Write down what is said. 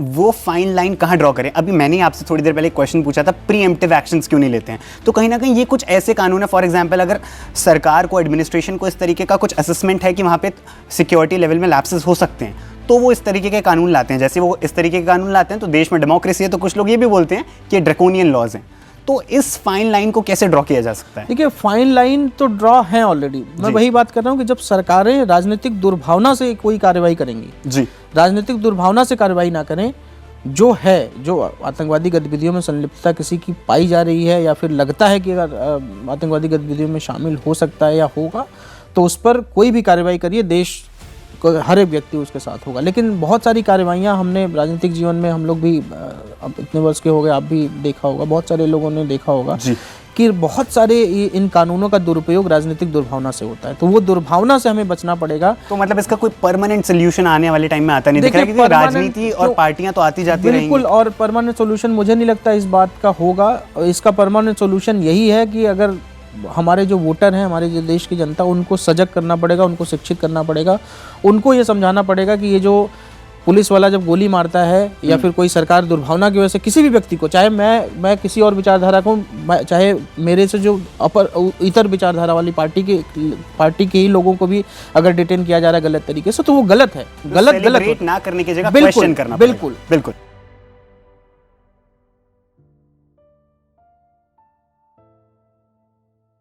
वो fine line कहाँ draw करें? अभी मैंने आपसे थोड़ी देर पहले एक क्वेश्चन पूछा था, प्रीएम्प्टिव एक्शंस क्यों नहीं लेते हैं? तो कहीं ना कहीं ये कुछ ऐसे कानून है, फॉर एग्जांपल अगर सरकार को, एडमिनिस्ट्रेशन को इस तरीके का कुछ असेसमेंट है कि वहाँ पे सिक्योरिटी लेवल में लैप्सेस हो सकते हैं, तो वो इस तरीके के कानून लाते हैं। जैसे वो इस तरीके के कानून लाते हैं तो देश में डेमोक्रेसी है, तो कुछ लोग ये भी बोलते हैं कि ड्रैकोनियन लॉज हैं। तो इस फाइन लाइन को कैसे ड्रॉ किया जा सकता है? देखिए, फाइन लाइन तो ड्रॉ है ऑलरेडी। मैं वही बात कर रहा हूँ कि जब सरकारें राजनीतिक दुर्भावना से कोई कार्रवाई करेंगी जी, राजनीतिक दुर्भावना से कार्रवाई ना करें, जो आतंकवादी गतिविधियों में संलिप्तता किसी की पाई जा रही है या फिर लगता है कि अगर आतंकवादी गतिविधियों में शामिल हो सकता है या होगा, तो उस पर कोई भी कार्रवाई करिए, देश हर एक व्यक्ति उसके साथ होगा। लेकिन बहुत सारी कार्रवाइयाँ हमने राजनीतिक जीवन में, हम लोग भी अब इतने वर्ष के हो गए, आप भी देखा होगा, बहुत सारे लोगों ने देखा होगा कि बहुत सारे इन कानूनों का दुरुपयोग राजनीतिक दुर्भावना से होता है। तो वो दुर्भावना से हमें बचना पड़ेगा। तो मतलब इसका कोई परमानेंट सोल्यूशन आने वाले टाइम में आता नहीं दिख रहा है, क्योंकि राजनीति और पार्टियां तो आती जाती रहेंगी। बिल्कुल, और परमानेंट सोल्यूशन मुझे नहीं लगता इस बात का होगा। इसका परमानेंट सोल्यूशन यही है कि अगर हमारे जो वोटर हैं, हमारे जो देश की जनता, उनको सजग करना पड़ेगा, उनको शिक्षित करना पड़ेगा, उनको ये समझाना पड़ेगा कि ये जो पुलिस वाला जब गोली मारता है या फिर कोई सरकार दुर्भावना की वजह से किसी भी व्यक्ति को, चाहे मैं किसी और विचारधारा को, चाहे मेरे से जो इतर विचारधारा वाली पार्टी के ही लोगों को भी अगर डिटेन किया जा रहा है गलत तरीके से, तो वो गलत है। गलत ना करने की जगह बिल्कुल क्वेश्चन करना, बिल्कुल।